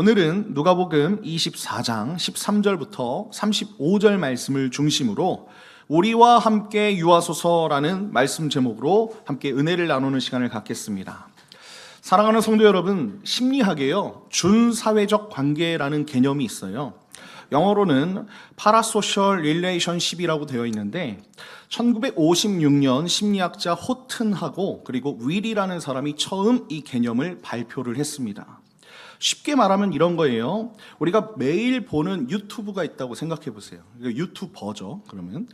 오늘은 누가복음 24장 13절부터 35절 말씀을 중심으로 우리와 함께 유하소서라는 말씀 제목으로 함께 은혜를 나누는 시간을 갖겠습니다. 사랑하는 성도 여러분, 심리학에요, 준사회적 관계라는 개념이 있어요. 영어로는 Parasocial Relationship이라고 되어 있는데 1956년 심리학자 호튼하고 그리고 윌이라는 사람이 처음 이 개념을 발표를 했습니다. 쉽게 말하면 이런 거예요. 우리가 매일 보는 유튜브가 있다고 생각해 보세요. 유튜버죠. 그러면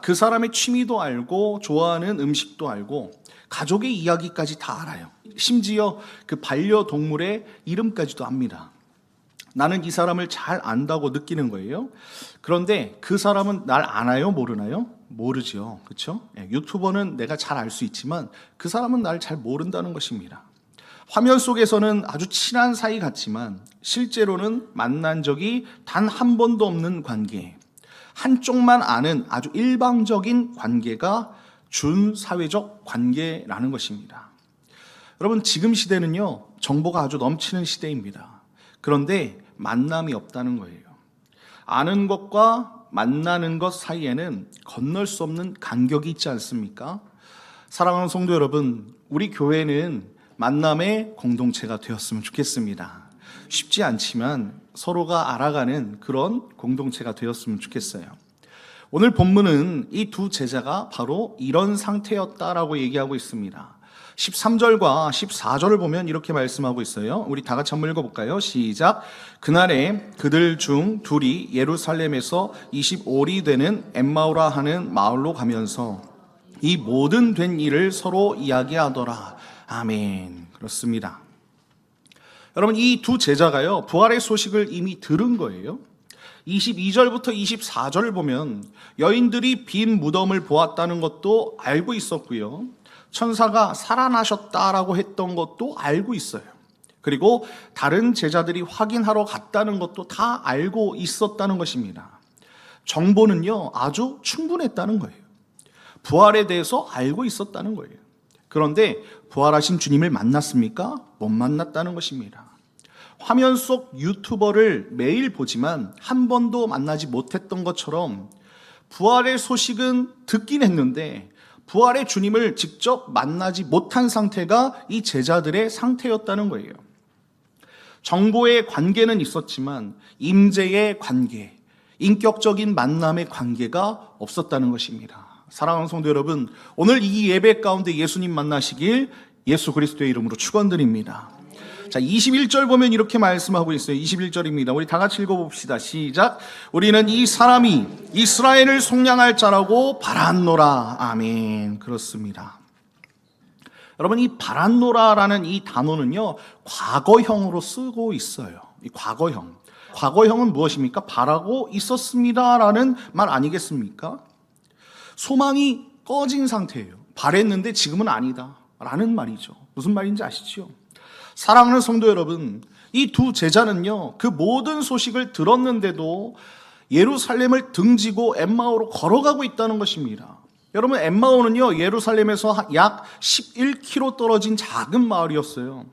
그 사람의 취미도 알고 좋아하는 음식도 알고 가족의 이야기까지 다 알아요. 심지어 그 반려동물의 이름까지도 압니다. 나는 이 사람을 잘 안다고 느끼는 거예요. 그런데 그 사람은 날 아나요? 모르나요? 모르죠. 그렇죠? 유튜버는 내가 잘 알 수 있지만 그 사람은 날 잘 모른다는 것입니다. 화면 속에서는 아주 친한 사이 같지만 실제로는 만난 적이 단 한 번도 없는 관계, 한쪽만 아는 아주 일방적인 관계가 준사회적 관계라는 것입니다. 여러분, 지금 시대는요, 정보가 아주 넘치는 시대입니다. 그런데 만남이 없다는 거예요. 아는 것과 만나는 것 사이에는 건널 수 없는 간격이 있지 않습니까? 사랑하는 성도 여러분, 우리 교회는 만남의 공동체가 되었으면 좋겠습니다. 쉽지 않지만 서로가 알아가는 그런 공동체가 되었으면 좋겠어요. 오늘 본문은 이 두 제자가 바로 이런 상태였다라고 얘기하고 있습니다. 13절과 14절을 보면 이렇게 말씀하고 있어요. 우리 다 같이 한번 읽어볼까요? 시작. 그날에 그들 중 둘이 예루살렘에서 25리 되는 엠마오라 하는 마을로 가면서 이 모든 된 일을 서로 이야기하더라. 아멘. 그렇습니다. 여러분, 이 두 제자가요, 부활의 소식을 이미 들은 거예요. 22절부터 24절을 보면 여인들이 빈 무덤을 보았다는 것도 알고 있었고요. 천사가 살아나셨다라고 했던 것도 알고 있어요. 그리고 다른 제자들이 확인하러 갔다는 것도 다 알고 있었다는 것입니다. 정보는요, 아주 충분했다는 거예요. 부활에 대해서 알고 있었다는 거예요. 그런데 부활하신 주님을 만났습니까? 못 만났다는 것입니다. 화면 속 유튜버를 매일 보지만 한 번도 만나지 못했던 것처럼 부활의 소식은 듣긴 했는데 부활의 주님을 직접 만나지 못한 상태가 이 제자들의 상태였다는 거예요. 정보의 관계는 있었지만 임재의 관계, 인격적인 만남의 관계가 없었다는 것입니다. 사랑하는 성도 여러분, 오늘 이 예배 가운데 예수님 만나시길 예수 그리스도의 이름으로 축원드립니다. 자, 21절 보면 이렇게 말씀하고 있어요. 21절입니다. 우리 다 같이 읽어봅시다. 시작. 우리는 이 사람이 이스라엘을 속량할 자라고 바랐노라. 아멘. 그렇습니다. 여러분, 이 바랐노라라는 이 단어는요, 과거형으로 쓰고 있어요. 이 과거형. 과거형은 무엇입니까? 바라고 있었습니다라는 말 아니겠습니까? 소망이 꺼진 상태예요. 바랬는데 지금은 아니다 라는 말이죠. 무슨 말인지 아시죠? 사랑하는 성도 여러분, 이 두 제자는요, 그 모든 소식을 들었는데도 예루살렘을 등지고 엠마오로 걸어가고 있다는 것입니다. 여러분, 엠마오는요, 예루살렘에서 약 11km 떨어진 작은 마을이었어요.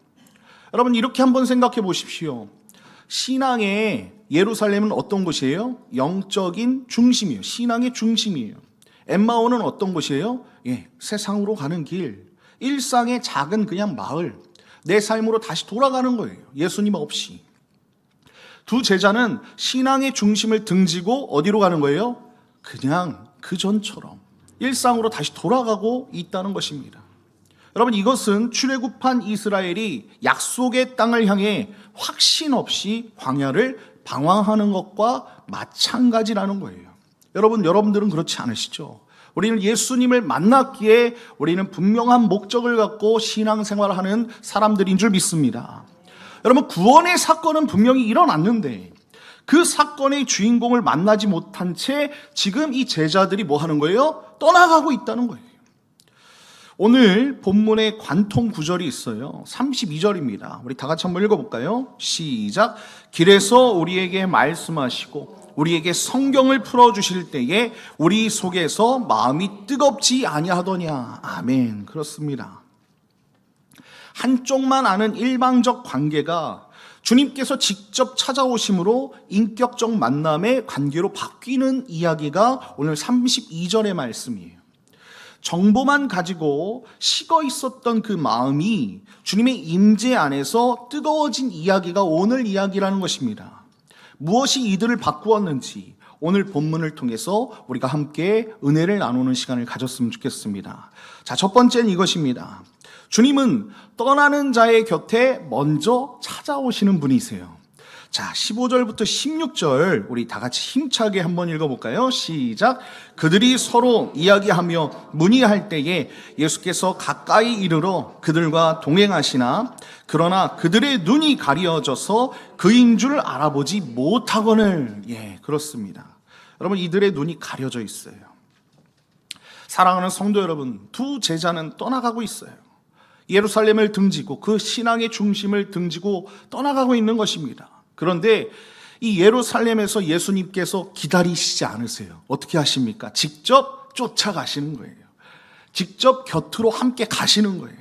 여러분, 이렇게 한번 생각해 보십시오. 신앙의 예루살렘은 어떤 곳이에요? 영적인 중심이에요. 신앙의 중심이에요. 엠마오는 어떤 곳이에요? 세상으로 가는 길, 일상의 작은 그냥 마을, 내 삶으로 다시 돌아가는 거예요. 예수님 없이. 두 제자는 신앙의 중심을 등지고 어디로 가는 거예요? 그냥 그 전처럼 일상으로 다시 돌아가고 있다는 것입니다. 여러분, 이것은 출애굽한 이스라엘이 약속의 땅을 향해 확신 없이 광야를 방황하는 것과 마찬가지라는 거예요. 여러분들은 그렇지 않으시죠? 우리는 예수님을 만났기에 우리는 분명한 목적을 갖고 신앙생활을 하는 사람들인 줄 믿습니다. 여러분, 구원의 사건은 분명히 일어났는데 그 사건의 주인공을 만나지 못한 채 지금 이 제자들이 뭐 하는 거예요? 떠나가고 있다는 거예요. 오늘 본문에 관통 구절이 있어요. 32절입니다. 우리 다 같이 한번 읽어볼까요? 시작. 길에서 우리에게 말씀하시고 우리에게 성경을 풀어주실 때에 우리 속에서 마음이 뜨겁지 아니하더냐. 아멘. 그렇습니다. 한쪽만 아는 일방적 관계가 주님께서 직접 찾아오심으로 인격적 만남의 관계로 바뀌는 이야기가 오늘 32절의 말씀이에요. 정보만 가지고 식어 있었던 그 마음이 주님의 임재 안에서 뜨거워진 이야기가 오늘 이야기라는 것입니다. 무엇이 이들을 바꾸었는지 오늘 본문을 통해서 우리가 함께 은혜를 나누는 시간을 가졌으면 좋겠습니다. 자, 첫 번째는 이것입니다. 주님은 떠나는 자의 곁에 먼저 찾아오시는 분이세요. 자, 15절부터 16절 우리 다 같이 힘차게 한번 읽어볼까요? 시작. 그들이 서로 이야기하며 문의할 때에 예수께서 가까이 이르러 그들과 동행하시나 그러나 그들의 눈이 가려져서 그인 줄 알아보지 못하거늘. 그렇습니다. 여러분, 이들의 눈이 가려져 있어요. 사랑하는 성도 여러분, 두 제자는 떠나가고 있어요. 예루살렘을 등지고 그 신앙의 중심을 등지고 떠나가고 있는 것입니다. 그런데 이 예루살렘에서 예수님께서 기다리시지 않으세요. 어떻게 하십니까? 직접 쫓아가시는 거예요. 직접 곁으로 함께 가시는 거예요.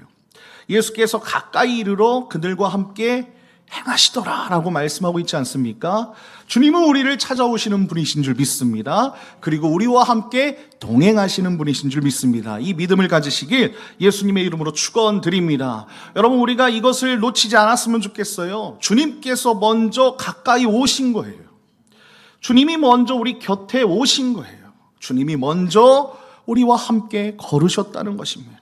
예수께서 가까이 이르러 그들과 함께 행하시더라라고 말씀하고 있지 않습니까? 주님은 우리를 찾아오시는 분이신 줄 믿습니다. 그리고 우리와 함께 동행하시는 분이신 줄 믿습니다. 이 믿음을 가지시길 예수님의 이름으로 축원드립니다. 여러분, 우리가 이것을 놓치지 않았으면 좋겠어요. 주님께서 먼저 가까이 오신 거예요. 주님이 먼저 우리 곁에 오신 거예요. 주님이 먼저 우리와 함께 걸으셨다는 것입니다.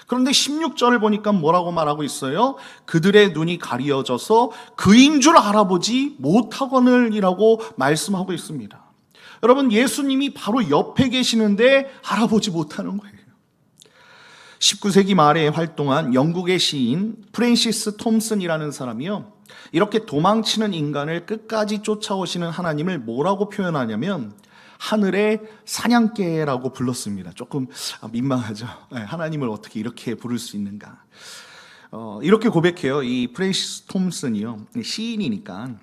그런데 16절을 보니까 뭐라고 말하고 있어요? 그들의 눈이 가려져서 그인 줄 알아보지 못하거늘이라고 말씀하고 있습니다. 여러분, 예수님이 바로 옆에 계시는데 알아보지 못하는 거예요. 19세기 말에 활동한 영국의 시인 프랜시스 톰슨이라는 사람이요, 이렇게 도망치는 인간을 끝까지 쫓아오시는 하나님을 뭐라고 표현하냐면 하늘의 사냥개라고 불렀습니다. 조금 민망하죠. 하나님을 어떻게 이렇게 부를 수 있는가. 이렇게 고백해요. 이 프랜시스 톰슨이요, 시인이니까.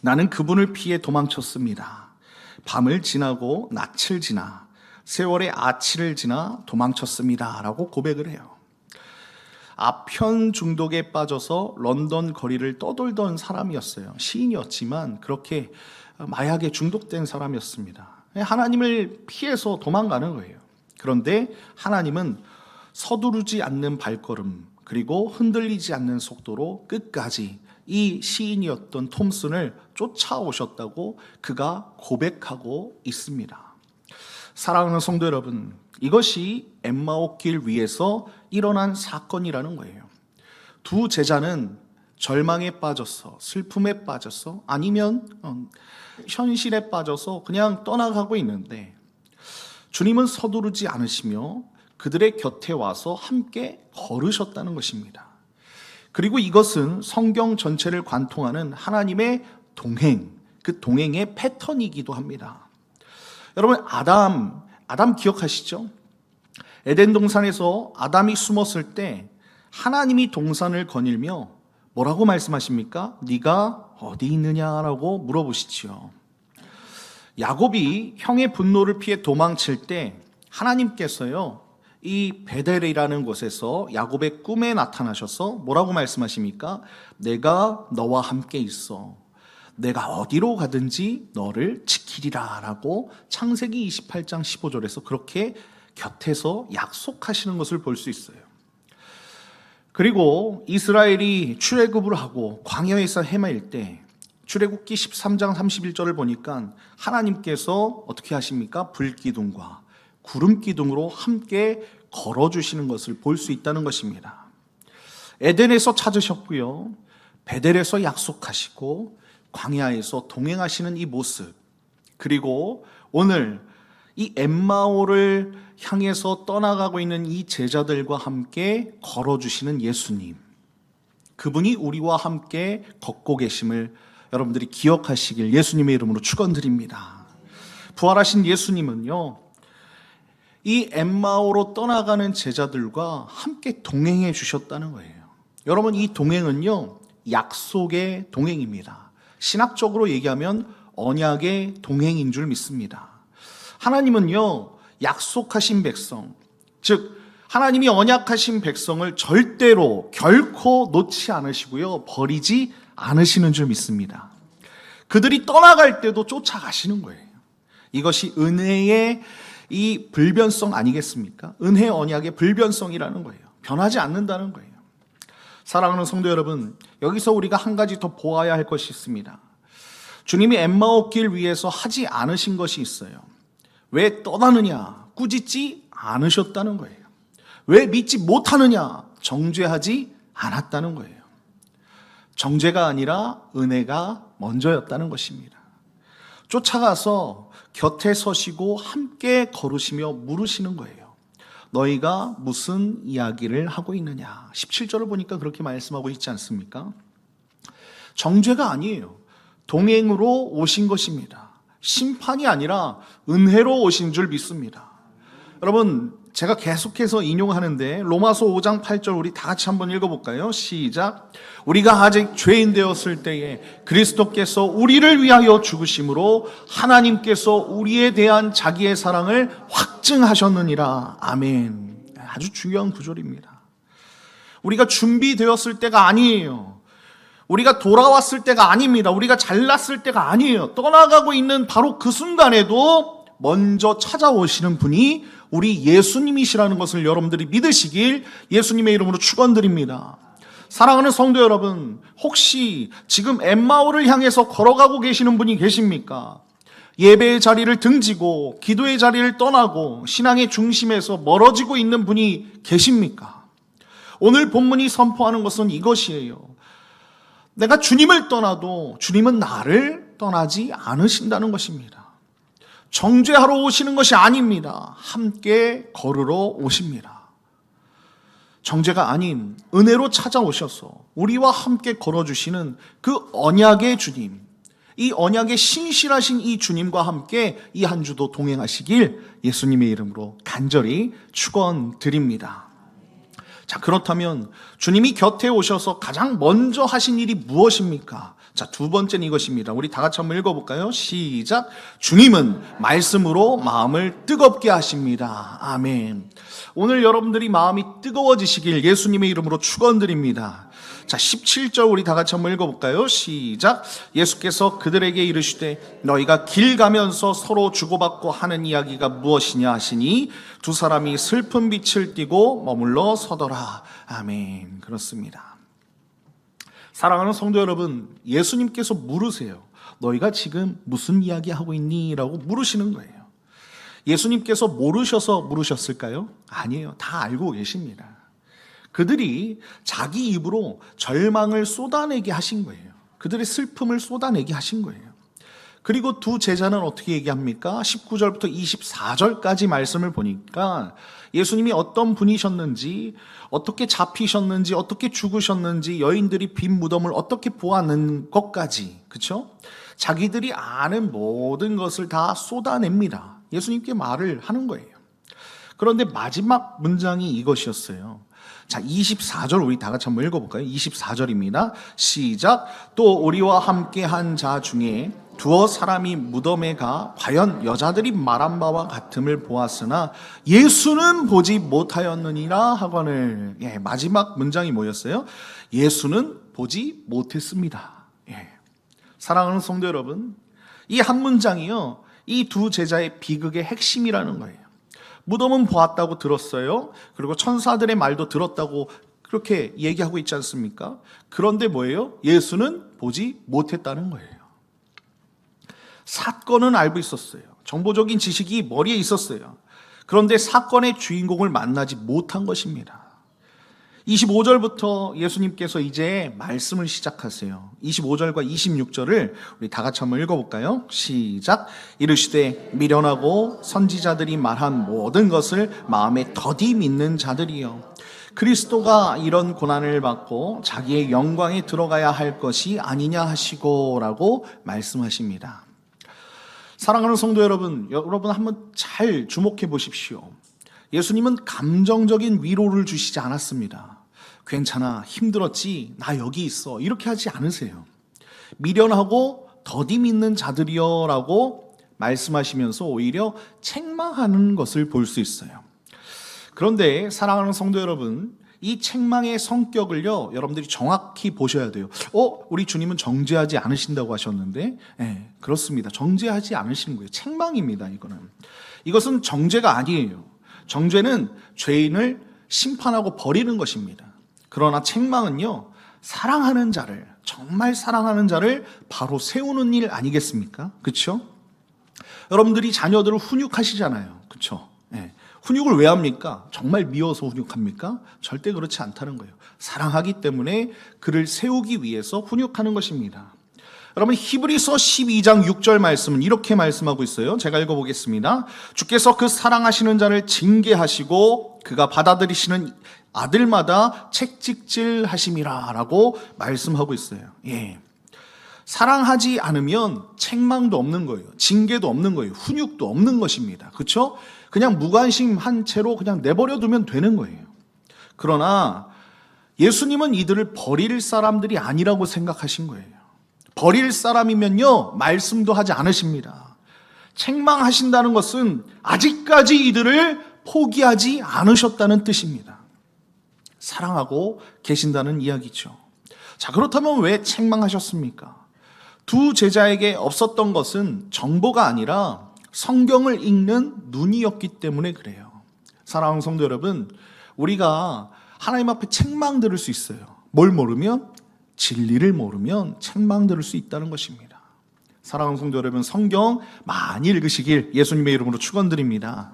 나는 그분을 피해 도망쳤습니다. 밤을 지나고 낯을 지나 세월의 아치를 지나 도망쳤습니다 라고 고백을 해요. 아편 중독에 빠져서 런던 거리를 떠돌던 사람이었어요. 시인이었지만 그렇게 마약에 중독된 사람이었습니다. 하나님을 피해서 도망가는 거예요. 그런데 하나님은 서두르지 않는 발걸음, 그리고 흔들리지 않는 속도로 끝까지 이 시인이었던 톰슨을 쫓아오셨다고 그가 고백하고 있습니다. 사랑하는 성도 여러분, 이것이 엠마오 길 위에서 일어난 사건이라는 거예요. 두 제자는 절망에 빠져서, 슬픔에 빠져서, 아니면 현실에 빠져서 그냥 떠나가고 있는데 주님은 서두르지 않으시며 그들의 곁에 와서 함께 걸으셨다는 것입니다. 그리고 이것은 성경 전체를 관통하는 하나님의 동행, 그 동행의 패턴이기도 합니다. 여러분, 아담 기억하시죠? 에덴 동산에서 아담이 숨었을 때 하나님이 동산을 거닐며 뭐라고 말씀하십니까? 네가 어디 있느냐라고 물어보시지요. 야곱이 형의 분노를 피해 도망칠 때 하나님께서요, 이 베델이라는 곳에서 야곱의 꿈에 나타나셔서 뭐라고 말씀하십니까? 내가 너와 함께 있어. 내가 어디로 가든지 너를 지키리라 라고 창세기 28장 15절에서 그렇게 곁에서 약속하시는 것을 볼 수 있어요. 그리고 이스라엘이 출애굽을 하고 광야에서 헤매일 때 출애굽기 13장 31절을 보니까 하나님께서 어떻게 하십니까? 불기둥과 구름기둥으로 함께 걸어주시는 것을 볼 수 있다는 것입니다. 에덴에서 찾으셨고요, 베델에서 약속하시고 광야에서 동행하시는 이 모습, 그리고 오늘 이 엠마오를 향해서 떠나가고 있는 이 제자들과 함께 걸어주시는 예수님, 그분이 우리와 함께 걷고 계심을 여러분들이 기억하시길 예수님의 이름으로 축원드립니다. 부활하신 예수님은요, 이 엠마오로 떠나가는 제자들과 함께 동행해 주셨다는 거예요. 여러분, 이 동행은요, 약속의 동행입니다. 신학적으로 얘기하면 언약의 동행인 줄 믿습니다. 하나님은요, 약속하신 백성, 즉 하나님이 언약하신 백성을 절대로 결코 놓지 않으시고요, 버리지 않으시는 줄 믿습니다. 그들이 떠나갈 때도 쫓아가시는 거예요. 이것이 은혜의 이 불변성 아니겠습니까? 은혜 언약의 불변성이라는 거예요. 변하지 않는다는 거예요. 사랑하는 성도 여러분, 여기서 우리가 한 가지 더 보아야 할 것이 있습니다. 주님이 엠마오 길 위에서 하지 않으신 것이 있어요. 왜 떠나느냐? 꾸짖지 않으셨다는 거예요. 왜 믿지 못하느냐? 정죄하지 않았다는 거예요. 정죄가 아니라 은혜가 먼저였다는 것입니다. 쫓아가서 곁에 서시고 함께 걸으시며 물으시는 거예요. 너희가 무슨 이야기를 하고 있느냐? 17절을 보니까 그렇게 말씀하고 있지 않습니까? 정죄가 아니에요. 동행으로 오신 것입니다. 심판이 아니라 은혜로 오신 줄 믿습니다. 여러분, 제가 계속해서 인용하는데 로마서 5장 8절 우리 다 같이 한번 읽어볼까요? 시작. 우리가 아직 죄인 되었을 때에 그리스도께서 우리를 위하여 죽으심으로 하나님께서 우리에 대한 자기의 사랑을 확증하셨느니라. 아멘. 아주 중요한 구절입니다. 우리가 준비되었을 때가 아니에요. 우리가 돌아왔을 때가 아닙니다. 우리가 잘났을 때가 아니에요. 떠나가고 있는 바로 그 순간에도 먼저 찾아오시는 분이 우리 예수님이시라는 것을 여러분들이 믿으시길 예수님의 이름으로 축원드립니다. 사랑하는 성도 여러분, 혹시 지금 엠마오를 향해서 걸어가고 계시는 분이 계십니까? 예배의 자리를 등지고 기도의 자리를 떠나고 신앙의 중심에서 멀어지고 있는 분이 계십니까? 오늘 본문이 선포하는 것은 이것이에요. 내가 주님을 떠나도 주님은 나를 떠나지 않으신다는 것입니다. 정죄하러 오시는 것이 아닙니다. 함께 걸으러 오십니다. 정죄가 아닌 은혜로 찾아오셔서 우리와 함께 걸어주시는 그 언약의 주님, 이 언약의 신실하신 이 주님과 함께 이 한 주도 동행하시길 예수님의 이름으로 간절히 축원드립니다. 자, 그렇다면 주님이 곁에 오셔서 가장 먼저 하신 일이 무엇입니까? 자, 두 번째는 이것입니다. 우리 다 같이 한번 읽어볼까요? 시작. 주님은 말씀으로 마음을 뜨겁게 하십니다. 아멘. 오늘 여러분들이 마음이 뜨거워지시길 예수님의 이름으로 축원드립니다. 자, 17절 우리 다 같이 한번 읽어볼까요? 시작. 예수께서 그들에게 이르시되 너희가 길 가면서 서로 주고받고 하는 이야기가 무엇이냐 하시니 두 사람이 슬픈 빛을 띠고 머물러 서더라. 아멘. 그렇습니다. 사랑하는 성도 여러분, 예수님께서 물으세요. 너희가 지금 무슨 이야기 하고 있니? 라고 물으시는 거예요. 예수님께서 모르셔서 물으셨을까요? 아니에요. 다 알고 계십니다. 그들이 자기 입으로 절망을 쏟아내게 하신 거예요. 그들의 슬픔을 쏟아내게 하신 거예요. 그리고 두 제자는 어떻게 얘기합니까? 19절부터 24절까지 말씀을 보니까 예수님이 어떤 분이셨는지, 어떻게 잡히셨는지, 어떻게 죽으셨는지, 여인들이 빈 무덤을 어떻게 보았는 것까지, 그렇죠? 자기들이 아는 모든 것을 다 쏟아냅니다. 예수님께 말을 하는 거예요. 그런데 마지막 문장이 이것이었어요. 자, 24절 우리 다 같이 한번 읽어볼까요? 24절입니다. 시작. 또 우리와 함께 한 자 중에 두어 사람이 무덤에 가 과연 여자들이 말한 바와 같음을 보았으나 예수는 보지 못하였느니라 하거늘. 예, 마지막 문장이 뭐였어요? 예수는 보지 못했습니다. 예. 사랑하는 성도 여러분, 이 한 문장이요, 이 두 제자의 비극의 핵심이라는 거예요. 무덤은 보았다고 들었어요. 그리고 천사들의 말도 들었다고 그렇게 얘기하고 있지 않습니까? 그런데 뭐예요? 예수는 보지 못했다는 거예요. 사건은 알고 있었어요. 정보적인 지식이 머리에 있었어요. 그런데 사건의 주인공을 만나지 못한 것입니다. 25절부터 예수님께서 이제 말씀을 시작하세요. 25절과 26절을 우리 다 같이 한번 읽어볼까요? 시작. 이르시되 미련하고 선지자들이 말한 모든 것을 마음에 더디 믿는 자들이여, 그리스도가 이런 고난을 받고 자기의 영광에 들어가야 할 것이 아니냐 하시고 라고 말씀하십니다. 사랑하는 성도 여러분, 여러분 한번 잘 주목해 보십시오. 예수님은 감정적인 위로를 주시지 않았습니다. 괜찮아, 힘들었지, 나 여기 있어, 이렇게 하지 않으세요. 미련하고 더디 믿는 자들이여 라고 말씀하시면서 오히려 책망하는 것을 볼 수 있어요. 그런데 사랑하는 성도 여러분, 이 책망의 성격을요, 여러분들이 정확히 보셔야 돼요. 우리 주님은 정죄하지 않으신다고 하셨는데, 그렇습니다. 정죄하지 않으시는 거예요. 책망입니다, 이거는. 이것은 정죄가 아니에요. 정죄는 죄인을 심판하고 버리는 것입니다. 그러나 책망은요, 사랑하는 자를, 정말 사랑하는 자를 바로 세우는 일 아니겠습니까? 그렇죠? 여러분들이 자녀들을 훈육하시잖아요. 그렇죠? 훈육을 왜 합니까? 정말 미워서 훈육합니까? 절대 그렇지 않다는 거예요. 사랑하기 때문에 그를 세우기 위해서 훈육하는 것입니다. 여러분, 히브리서 12장 6절 말씀은 이렇게 말씀하고 있어요. 제가 읽어보겠습니다. 주께서 그 사랑하시는 자를 징계하시고 그가 받아들이시는 아들마다 책찍질 하심이라 라고 말씀하고 있어요. 사랑하지 않으면 책망도 없는 거예요. 징계도 없는 거예요. 훈육도 없는 것입니다. 그렇죠? 그냥 무관심한 채로 그냥 내버려 두면 되는 거예요. 그러나 예수님은 이들을 버릴 사람들이 아니라고 생각하신 거예요. 버릴 사람이면요, 말씀도 하지 않으십니다. 책망하신다는 것은 아직까지 이들을 포기하지 않으셨다는 뜻입니다. 사랑하고 계신다는 이야기죠. 자, 그렇다면 왜 책망하셨습니까? 두 제자에게 없었던 것은 정보가 아니라 성경을 읽는 눈이었기 때문에 그래요. 사랑하는 성도 여러분, 우리가 하나님 앞에 책망 들을 수 있어요. 뭘 모르면? 진리를 모르면 책망 들을 수 있다는 것입니다. 사랑하는 성도 여러분, 성경 많이 읽으시길 예수님의 이름으로 축원드립니다.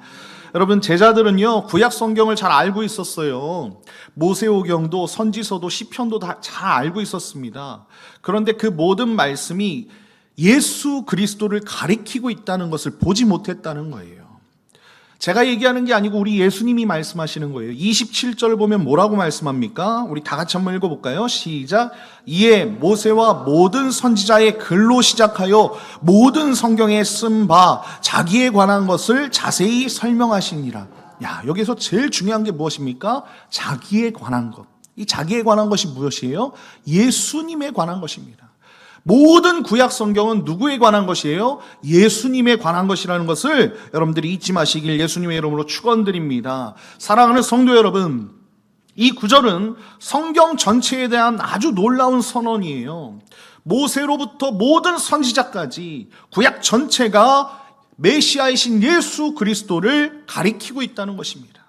여러분, 제자들은요, 구약 성경을 잘 알고 있었어요. 모세오경도 선지서도 시편도 다 잘 알고 있었습니다. 그런데 그 모든 말씀이 예수 그리스도를 가리키고 있다는 것을 보지 못했다는 거예요. 제가 얘기하는 게 아니고 우리 예수님이 말씀하시는 거예요. 27절 보면 뭐라고 말씀합니까? 우리 다 같이 한번 읽어볼까요? 시작. 이에 모세와 모든 선지자의 글로 시작하여 모든 성경에 쓴 바 자기에 관한 것을 자세히 설명하시니라. 여기서 제일 중요한 게 무엇입니까? 자기에 관한 것. 이 자기에 관한 것이 무엇이에요? 예수님에 관한 것입니다. 모든 구약 성경은 누구에 관한 것이에요? 예수님에 관한 것이라는 것을 여러분들이 잊지 마시길 예수님의 이름으로 축원드립니다. 사랑하는 성도 여러분, 이 구절은 성경 전체에 대한 아주 놀라운 선언이에요. 모세로부터 모든 선지자까지 구약 전체가 메시아이신 예수 그리스도를 가리키고 있다는 것입니다.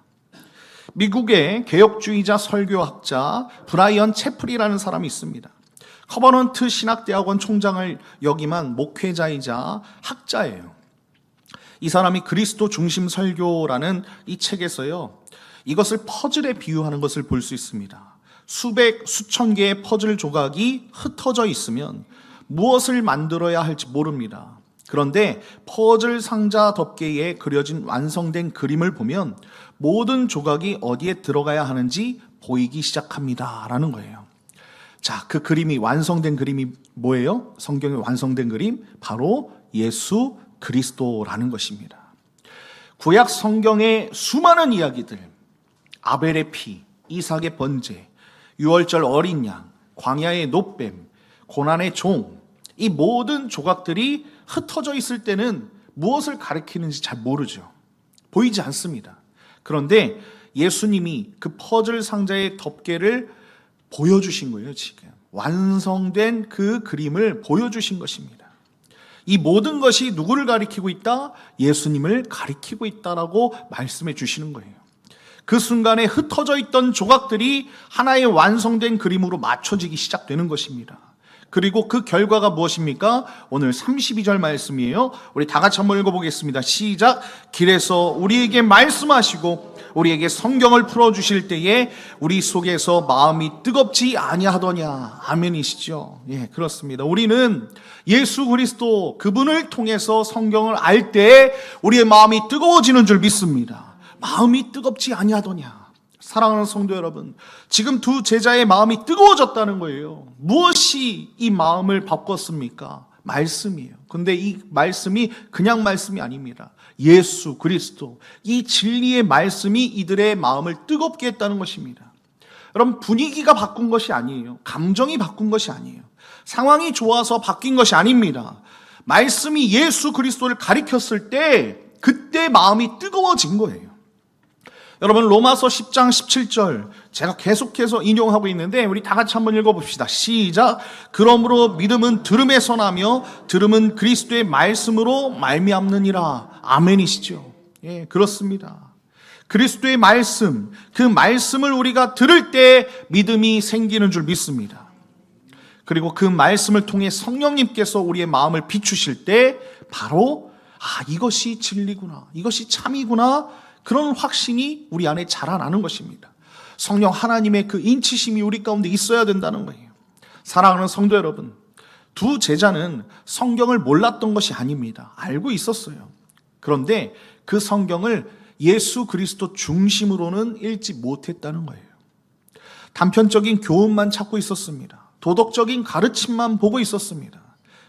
미국의 개혁주의자 설교학자 브라이언 채플이라는 사람이 있습니다. 커버넌트 신학대학원 총장을 역임한 목회자이자 학자예요. 이 사람이 그리스도 중심 설교라는 이 책에서요, 이것을 퍼즐에 비유하는 것을 볼 수 있습니다. 수백, 수천 개의 퍼즐 조각이 흩어져 있으면 무엇을 만들어야 할지 모릅니다. 그런데 퍼즐 상자 덮개에 그려진 완성된 그림을 보면 모든 조각이 어디에 들어가야 하는지 보이기 시작합니다 라는 거예요. 자, 그 그림이, 완성된 그림이 뭐예요? 성경의 완성된 그림? 바로 예수 그리스도라는 것입니다. 구약 성경의 수많은 이야기들, 아벨의 피, 이삭의 번제, 유월절 어린 양, 광야의 노뱀, 고난의 종, 이 모든 조각들이 흩어져 있을 때는 무엇을 가리키는지 잘 모르죠. 보이지 않습니다. 그런데 예수님이 그 퍼즐 상자의 덮개를 보여주신 거예요, 지금. 완성된 그 그림을 보여주신 것입니다. 이 모든 것이 누구를 가리키고 있다? 예수님을 가리키고 있다라고 말씀해 주시는 거예요. 그 순간에 흩어져 있던 조각들이 하나의 완성된 그림으로 맞춰지기 시작되는 것입니다. 그리고 그 결과가 무엇입니까? 오늘 32절 말씀이에요. 우리 다 같이 한번 읽어보겠습니다. 시작. 길에서 우리에게 말씀하시고 우리에게 성경을 풀어주실 때에 우리 속에서 마음이 뜨겁지 아니하더냐. 아멘이시죠? 그렇습니다. 우리는 예수 그리스도 그분을 통해서 성경을 알 때 우리의 마음이 뜨거워지는 줄 믿습니다. 마음이 뜨겁지 아니하더냐. 사랑하는 성도 여러분, 지금 두 제자의 마음이 뜨거워졌다는 거예요. 무엇이 이 마음을 바꿨습니까? 말씀이에요. 근데 이 말씀이 그냥 말씀이 아닙니다. 예수 그리스도, 이 진리의 말씀이 이들의 마음을 뜨겁게 했다는 것입니다. 여러분, 분위기가 바꾼 것이 아니에요. 감정이 바꾼 것이 아니에요. 상황이 좋아서 바뀐 것이 아닙니다. 말씀이 예수 그리스도를 가리켰을 때 그때 마음이 뜨거워진 거예요. 여러분 로마서 10장 17절 제가 계속해서 인용하고 있는데 우리 다 같이 한번 읽어봅시다. 시작. 그러므로 믿음은 들음에서 나며 들음은 그리스도의 말씀으로 말미암느니라. 아멘이시죠. 예, 그렇습니다. 그리스도의 말씀, 그 말씀을 우리가 들을 때 믿음이 생기는 줄 믿습니다. 그리고 그 말씀을 통해 성령님께서 우리의 마음을 비추실 때 바로 이것이 진리구나, 이것이 참이구나, 그런 확신이 우리 안에 자라나는 것입니다. 성령 하나님의 그 인치심이 우리 가운데 있어야 된다는 거예요. 사랑하는 성도 여러분, 두 제자는 성경을 몰랐던 것이 아닙니다. 알고 있었어요. 그런데 그 성경을 예수 그리스도 중심으로는 읽지 못했다는 거예요. 단편적인 교훈만 찾고 있었습니다. 도덕적인 가르침만 보고 있었습니다.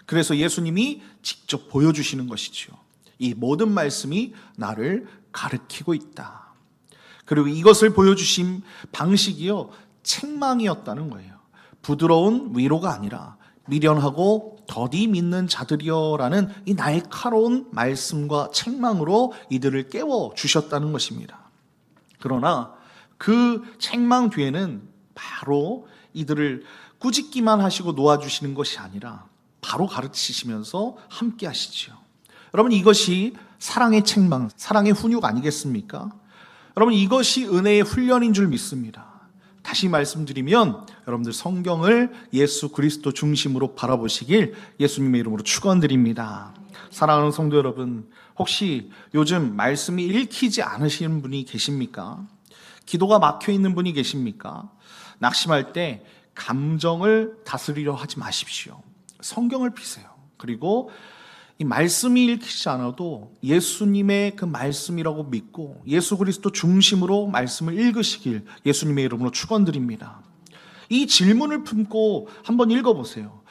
그래서 예수님이 직접 보여주시는 것이죠. 이 모든 말씀이 나를 가르치고 있다. 그리고 이것을 보여주신 방식이요, 책망이었다는 거예요. 부드러운 위로가 아니라 미련하고 더디 믿는 자들이여라는 이 날카로운 말씀과 책망으로 이들을 깨워주셨다는 것입니다. 그러나 그 책망 뒤에는 바로 이들을 꾸짖기만 하시고 놓아주시는 것이 아니라 바로 가르치시면서 함께 하시죠. 여러분, 이것이 사랑의 책망, 사랑의 훈육 아니겠습니까? 여러분, 이것이 은혜의 훈련인 줄 믿습니다. 다시 말씀드리면 여러분들 성경을 예수 그리스도 중심으로 바라보시길 예수님의 이름으로 축원드립니다. 사랑하는 성도 여러분, 혹시 요즘 말씀이 읽히지 않으시는 분이 계십니까? 기도가 막혀 있는 분이 계십니까? 낙심할 때 감정을 다스리려 하지 마십시오. 성경을 피세요. 그리고 이 말씀이 읽히지 않아도 예수님의 그 말씀이라고 믿고 예수 그리스도 중심으로 말씀을 읽으시길 예수님의 이름으로 축원드립니다. 이 질문을 품고 한번 읽어보세요.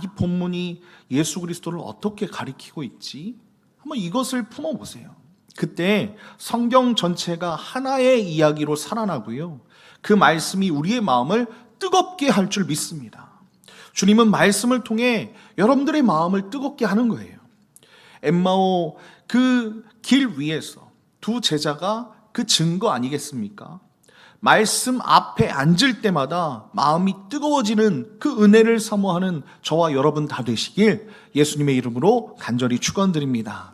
이 본문이 예수 그리스도를 어떻게 가리키고 있지? 한번 이것을 품어보세요. 그때 성경 전체가 하나의 이야기로 살아나고요, 그 말씀이 우리의 마음을 뜨겁게 할 줄 믿습니다. 주님은 말씀을 통해 여러분들의 마음을 뜨겁게 하는 거예요. 엠마오 그 길 위에서 두 제자가 그 증거 아니겠습니까? 말씀 앞에 앉을 때마다 마음이 뜨거워지는 그 은혜를 사모하는 저와 여러분 다 되시길 예수님의 이름으로 간절히 축원드립니다.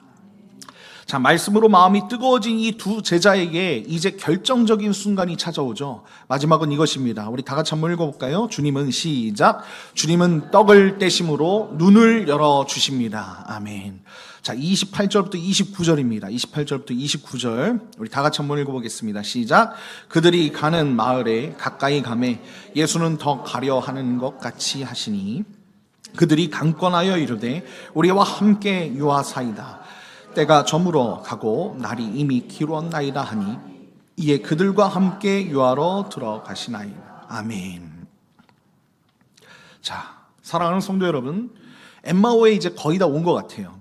자, 말씀으로 마음이 뜨거워진 이 두 제자에게 이제 결정적인 순간이 찾아오죠. 마지막은 이것입니다. 우리 다 같이 한번 읽어볼까요? 주님은 시작. 주님은 떡을 떼심으로 눈을 열어주십니다. 아멘. 자, 28절부터 29절입니다. 28절부터 29절 우리 다 같이 한번 읽어보겠습니다. 시작. 그들이 가는 마을에 가까이 가매 예수는 더 가려 하는 것 같이 하시니 그들이 강권하여 이르되 우리와 함께 유하사이다. 때가 저물어 가고 날이 이미 길었나이다 하니 이에 그들과 함께 유하러 들어가시나이다. 아멘. 자, 사랑하는 성도 여러분, 엠마오에 이제 거의 다 온 것 같아요.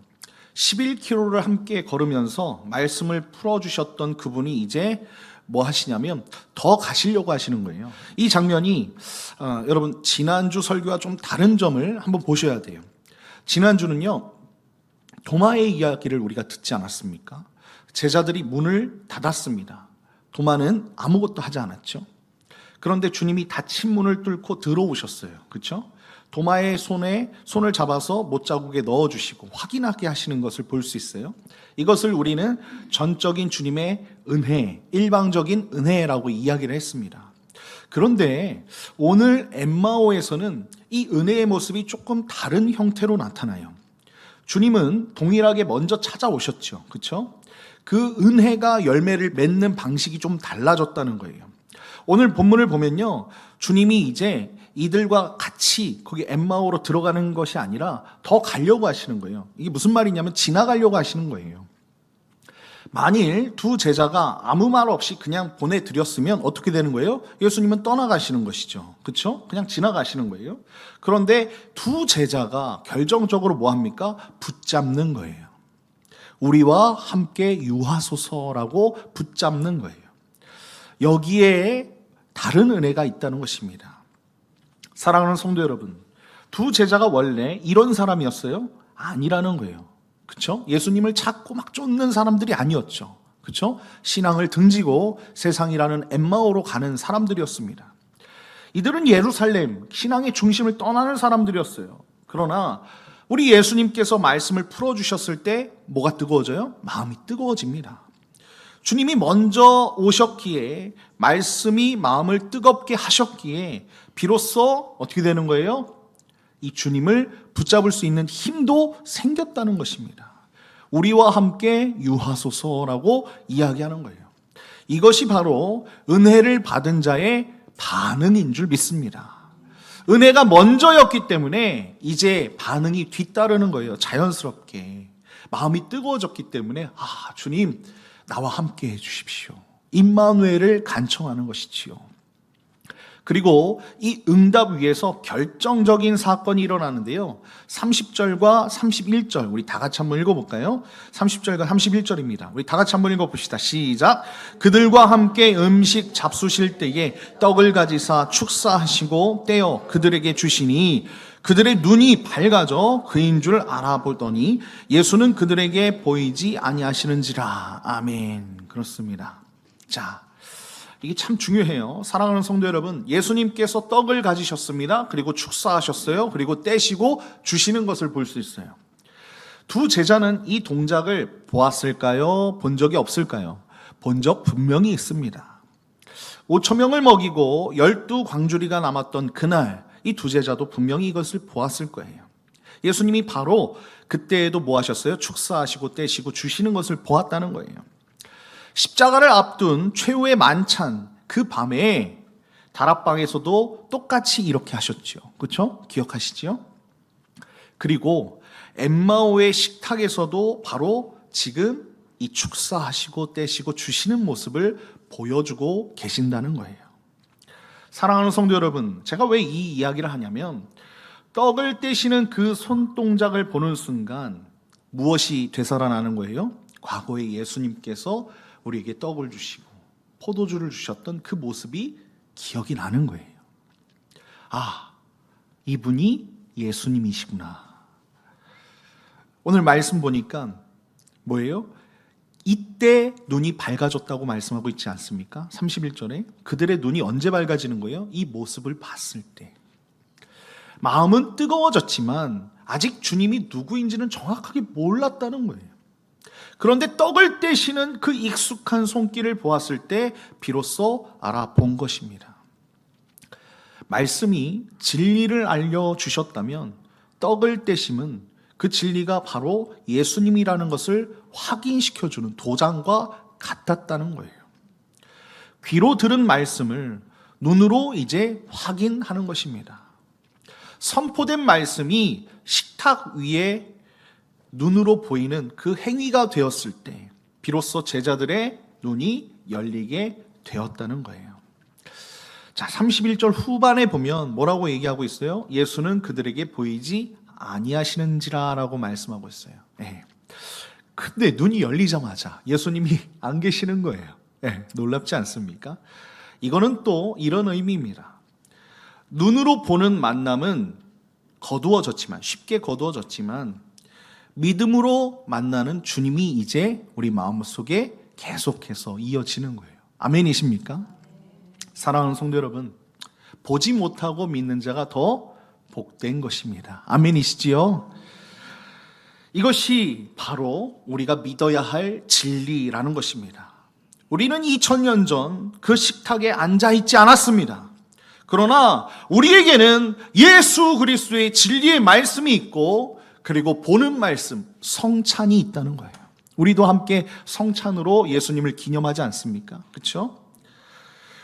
11km를 함께 걸으면서 말씀을 풀어주셨던 그분이 이제 뭐 하시냐면 더 가시려고 하시는 거예요. 이 장면이 여러분 지난주 설교와 좀 다른 점을 한번 보셔야 돼요. 지난주는요, 도마의 이야기를 우리가 듣지 않았습니까? 제자들이 문을 닫았습니다. 도마는 아무것도 하지 않았죠. 그런데 주님이 닫힌 문을 뚫고 들어오셨어요. 그렇죠? 도마의 손을 잡아서 못자국에 넣어주시고 확인하게 하시는 것을 볼 수 있어요. 이것을 우리는 전적인 주님의 은혜, 일방적인 은혜라고 이야기를 했습니다. 그런데 오늘 엠마오에서는 이 은혜의 모습이 조금 다른 형태로 나타나요. 주님은 동일하게 먼저 찾아오셨죠. 그렇죠? 그 은혜가 열매를 맺는 방식이 좀 달라졌다는 거예요. 오늘 본문을 보면요, 주님이 이제 이들과 같이 거기 엠마오로 들어가는 것이 아니라 더 가려고 하시는 거예요. 이게 무슨 말이냐면 지나가려고 하시는 거예요. 만일 두 제자가 아무 말 없이 그냥 보내드렸으면 어떻게 되는 거예요? 예수님은 떠나가시는 것이죠. 그렇죠? 그냥 지나가시는 거예요. 그런데 두 제자가 결정적으로 뭐 합니까? 붙잡는 거예요. 우리와 함께 유하소서라고 붙잡는 거예요. 여기에 다른 은혜가 있다는 것입니다. 사랑하는 성도 여러분, 두 제자가 원래 이런 사람이었어요? 아니라는 거예요. 그렇죠? 예수님을 찾고 막 쫓는 사람들이 아니었죠. 그렇죠? 신앙을 등지고 세상이라는 엠마오로 가는 사람들이었습니다. 이들은 예루살렘, 신앙의 중심을 떠나는 사람들이었어요. 그러나 우리 예수님께서 말씀을 풀어주셨을 때 뭐가 뜨거워져요? 마음이 뜨거워집니다. 주님이 먼저 오셨기에, 말씀이 마음을 뜨겁게 하셨기에 비로소 어떻게 되는 거예요? 이 주님을 붙잡을 수 있는 힘도 생겼다는 것입니다. 우리와 함께 유하소서라고 이야기하는 거예요. 이것이 바로 은혜를 받은 자의 반응인 줄 믿습니다. 은혜가 먼저였기 때문에 이제 반응이 뒤따르는 거예요. 자연스럽게. 마음이 뜨거워졌기 때문에 주님 나와 함께 해주십시오. 임마누엘을 간청하는 것이지요. 그리고 이 응답 위에서 결정적인 사건이 일어나는데요. 30절과 31절 우리 다 같이 한번 읽어볼까요? 30절과 31절입니다. 우리 다 같이 한번 읽어봅시다. 시작. 그들과 함께 음식 잡수실 때에 떡을 가지사 축사하시고 떼어 그들에게 주시니 그들의 눈이 밝아져 그인 줄 알아보더니 예수는 그들에게 보이지 아니하시는지라. 아멘. 그렇습니다. 자, 이게 참 중요해요. 사랑하는 성도 여러분, 예수님께서 떡을 가지셨습니다. 그리고 축사하셨어요. 그리고 떼시고 주시는 것을 볼 수 있어요. 두 제자는 이 동작을 보았을까요? 본 적이 없을까요? 본 적 분명히 있습니다. 5,000명을 먹이고 12광주리가 남았던 그날 이 두 제자도 분명히 이것을 보았을 거예요. 예수님이 바로 그때에도 뭐 하셨어요? 축사하시고 떼시고 주시는 것을 보았다는 거예요. 십자가를 앞둔 최후의 만찬 그 밤에 다락방에서도 똑같이 이렇게 하셨죠. 그렇죠? 기억하시죠? 그리고 엠마오의 식탁에서도 바로 지금 이 축사하시고 떼시고 주시는 모습을 보여주고 계신다는 거예요. 사랑하는 성도 여러분, 제가 왜 이 이야기를 하냐면 떡을 떼시는 그 손동작을 보는 순간 무엇이 되살아나는 거예요? 과거에 예수님께서 우리에게 떡을 주시고 포도주를 주셨던 그 모습이 기억이 나는 거예요. 이분이 예수님이시구나. 오늘 말씀 보니까 뭐예요? 이때 눈이 밝아졌다고 말씀하고 있지 않습니까? 31절에 그들의 눈이 언제 밝아지는 거예요? 이 모습을 봤을 때. 마음은 뜨거워졌지만 아직 주님이 누구인지는 정확하게 몰랐다는 거예요. 그런데 떡을 떼시는 그 익숙한 손길을 보았을 때 비로소 알아본 것입니다. 말씀이 진리를 알려주셨다면 떡을 떼심은 그 진리가 바로 예수님이라는 것을 확인시켜주는 도장과 같았다는 거예요. 귀로 들은 말씀을 눈으로 이제 확인하는 것입니다. 선포된 말씀이 식탁 위에 눈으로 보이는 그 행위가 되었을 때 비로소 제자들의 눈이 열리게 되었다는 거예요. 자, 31절 후반에 보면 뭐라고 얘기하고 있어요? 예수는 그들에게 보이지 아니하시는지라라고 말씀하고 있어요. 근데 눈이 열리자마자 예수님이 안 계시는 거예요. 놀랍지 않습니까? 이거는 또 이런 의미입니다. 눈으로 보는 만남은 쉽게 거두어졌지만 믿음으로 만나는 주님이 이제 우리 마음속에 계속해서 이어지는 거예요. 아멘이십니까? 사랑하는 성도 여러분, 보지 못하고 믿는 자가 더 복된 것입니다. 아멘이시지요? 이것이 바로 우리가 믿어야 할 진리라는 것입니다. 우리는 2000년 전 그 식탁에 앉아있지 않았습니다. 그러나 우리에게는 예수 그리스도의 진리의 말씀이 있고 그리고 보는 말씀, 성찬이 있다는 거예요. 우리도 함께 성찬으로 예수님을 기념하지 않습니까? 그렇죠?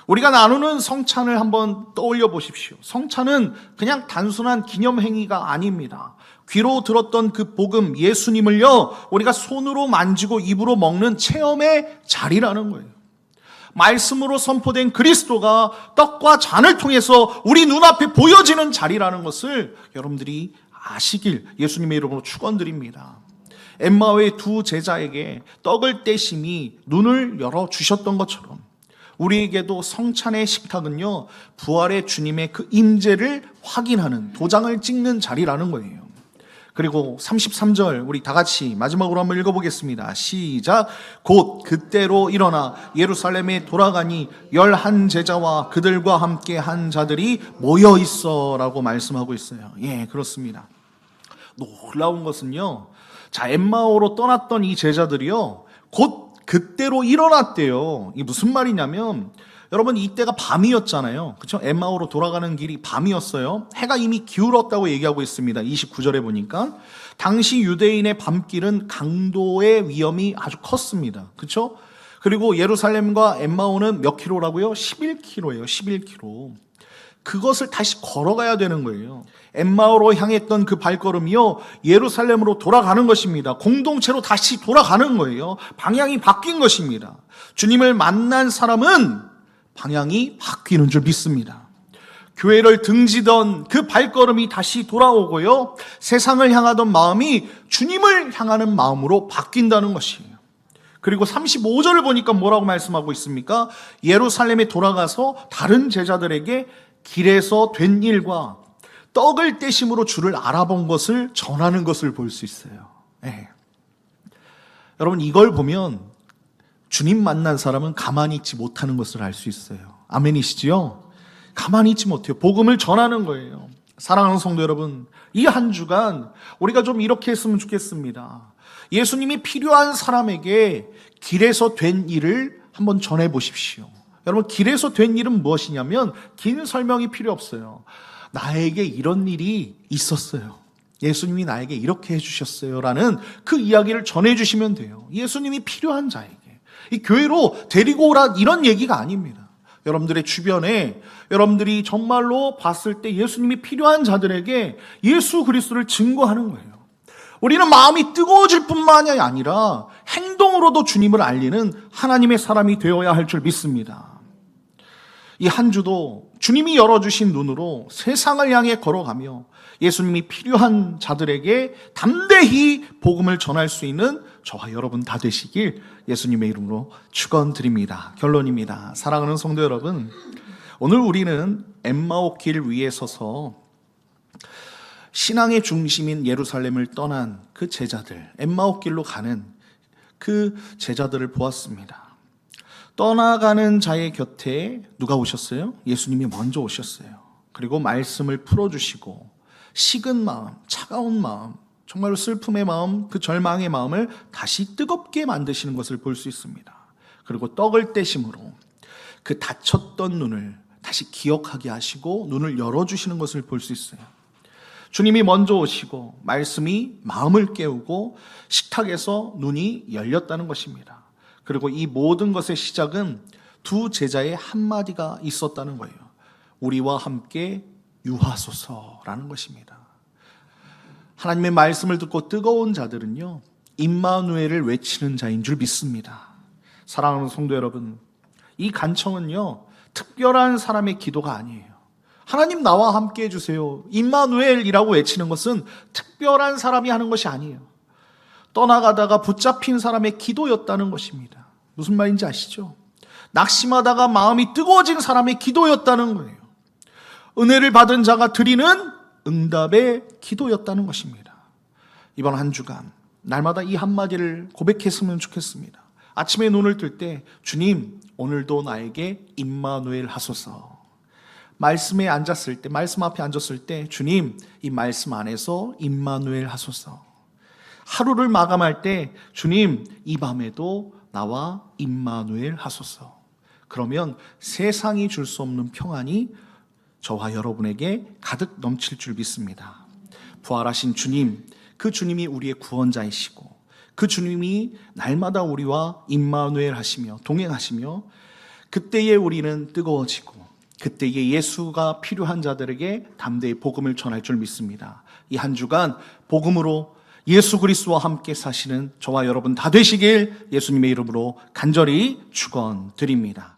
우리가 나누는 성찬을 한번 떠올려 보십시오. 성찬은 그냥 단순한 기념 행위가 아닙니다. 귀로 들었던 그 복음 예수님을요, 우리가 손으로 만지고 입으로 먹는 체험의 자리라는 거예요. 말씀으로 선포된 그리스도가 떡과 잔을 통해서 우리 눈앞에 보여지는 자리라는 것을 여러분들이 아시길 예수님의 이름으로 축원드립니다. 엠마오의 두 제자에게 떡을 떼심이 눈을 열어주셨던 것처럼 우리에게도 성찬의 식탁은요, 부활의 주님의 그 임재를 확인하는 도장을 찍는 자리라는 거예요. 그리고 33절 우리 다 같이 마지막으로 한번 읽어보겠습니다. 시작. 곧 그때로 일어나 예루살렘에 돌아가니 11 제자와 그들과 함께 한 자들이 모여 있어라고 말씀하고 있어요. 예, 그렇습니다. 놀라운 것은요, 자, 엠마오로 떠났던 이 제자들이요, 곧 그때로 일어났대요. 이게 무슨 말이냐면, 여러분, 이때가 밤이었잖아요. 그렇죠? 엠마오로 돌아가는 길이 밤이었어요. 해가 이미 기울었다고 얘기하고 있습니다. 29절에 보니까 당시 유대인의 밤길은 강도의 위험이 아주 컸습니다. 그렇죠? 그리고 예루살렘과 엠마오는 몇 킬로라고요? 11킬로예요. 11킬로. 그것을 다시 걸어가야 되는 거예요. 엠마오로 향했던 그 발걸음이요, 예루살렘으로 돌아가는 것입니다. 공동체로 다시 돌아가는 거예요. 방향이 바뀐 것입니다. 주님을 만난 사람은 방향이 바뀌는 줄 믿습니다. 교회를 등지던 그 발걸음이 다시 돌아오고요, 세상을 향하던 마음이 주님을 향하는 마음으로 바뀐다는 것이에요. 그리고 35절을 보니까 뭐라고 말씀하고 있습니까? 예루살렘에 돌아가서 다른 제자들에게 길에서 된 일과 떡을 떼심으로 주를 알아본 것을 전하는 것을 볼 수 있어요. 네. 여러분, 이걸 보면 주님 만난 사람은 가만히 있지 못하는 것을 알 수 있어요. 아멘이시지요? 가만히 있지 못해요. 복음을 전하는 거예요. 사랑하는 성도 여러분, 이 한 주간 우리가 좀 이렇게 했으면 좋겠습니다. 예수님이 필요한 사람에게 길에서 된 일을 한번 전해 보십시오. 여러분, 길에서 된 일은 무엇이냐면 긴 설명이 필요 없어요. 나에게 이런 일이 있었어요. 예수님이 나에게 이렇게 해주셨어요 라는 그 이야기를 전해주시면 돼요. 예수님이 필요한 자에게. 이 교회로 데리고 오라 이런 얘기가 아닙니다. 여러분들의 주변에 여러분들이 정말로 봤을 때 예수님이 필요한 자들에게 예수 그리스도를 증거하는 거예요. 우리는 마음이 뜨거워질 뿐만이 아니라 행동으로도 주님을 알리는 하나님의 사람이 되어야 할 줄 믿습니다. 이 한 주도 주님이 열어주신 눈으로 세상을 향해 걸어가며 예수님이 필요한 자들에게 담대히 복음을 전할 수 있는 저와 여러분 다 되시길 예수님의 이름으로 축원드립니다. 결론입니다. 사랑하는 성도 여러분, 오늘 우리는 엠마오 길 위에 서서 신앙의 중심인 예루살렘을 떠난 그 제자들, 엠마오 길로 가는 그 제자들을 보았습니다. 떠나가는 자의 곁에 누가 오셨어요? 예수님이 먼저 오셨어요. 그리고 말씀을 풀어주시고 식은 마음, 차가운 마음, 정말로 슬픔의 마음, 그 절망의 마음을 다시 뜨겁게 만드시는 것을 볼 수 있습니다. 그리고 떡을 떼심으로 그 닫혔던 눈을 다시 기억하게 하시고 눈을 열어주시는 것을 볼 수 있어요. 주님이 먼저 오시고 말씀이 마음을 깨우고 식탁에서 눈이 열렸다는 것입니다. 그리고 이 모든 것의 시작은 두 제자의 한마디가 있었다는 거예요. 우리와 함께 유하소서라는 것입니다. 하나님의 말씀을 듣고 뜨거운 자들은요, 임마누엘을 외치는 자인 줄 믿습니다. 사랑하는 성도 여러분, 이 간청은요, 특별한 사람의 기도가 아니에요. 하나님 나와 함께 해주세요, 임마누엘이라고 외치는 것은 특별한 사람이 하는 것이 아니에요. 떠나가다가 붙잡힌 사람의 기도였다는 것입니다. 무슨 말인지 아시죠? 낙심하다가 마음이 뜨거워진 사람의 기도였다는 거예요. 은혜를 받은 자가 드리는 응답의 기도였다는 것입니다. 이번 한 주간 날마다 이 한마디를 고백했으면 좋겠습니다. 아침에 눈을 뜰 때 주님, 오늘도 나에게 임마누엘 하소서. 말씀에 앉았을 때, 말씀 앞에 앉았을 때 주님, 이 말씀 안에서 임마누엘 하소서. 하루를 마감할 때 주님, 이 밤에도 나와 임마누엘 하소서. 그러면 세상이 줄 수 없는 평안이 저와 여러분에게 가득 넘칠 줄 믿습니다. 부활하신 주님, 그 주님이 우리의 구원자이시고 그 주님이 날마다 우리와 임마누엘 하시며 동행하시며 그때에 우리는 뜨거워지고 그때에 예수가 필요한 자들에게 담대히 복음을 전할 줄 믿습니다. 이 한 주간 복음으로 예수 그리스도와 함께 사시는 저와 여러분 다 되시길 예수님의 이름으로 간절히 축원드립니다.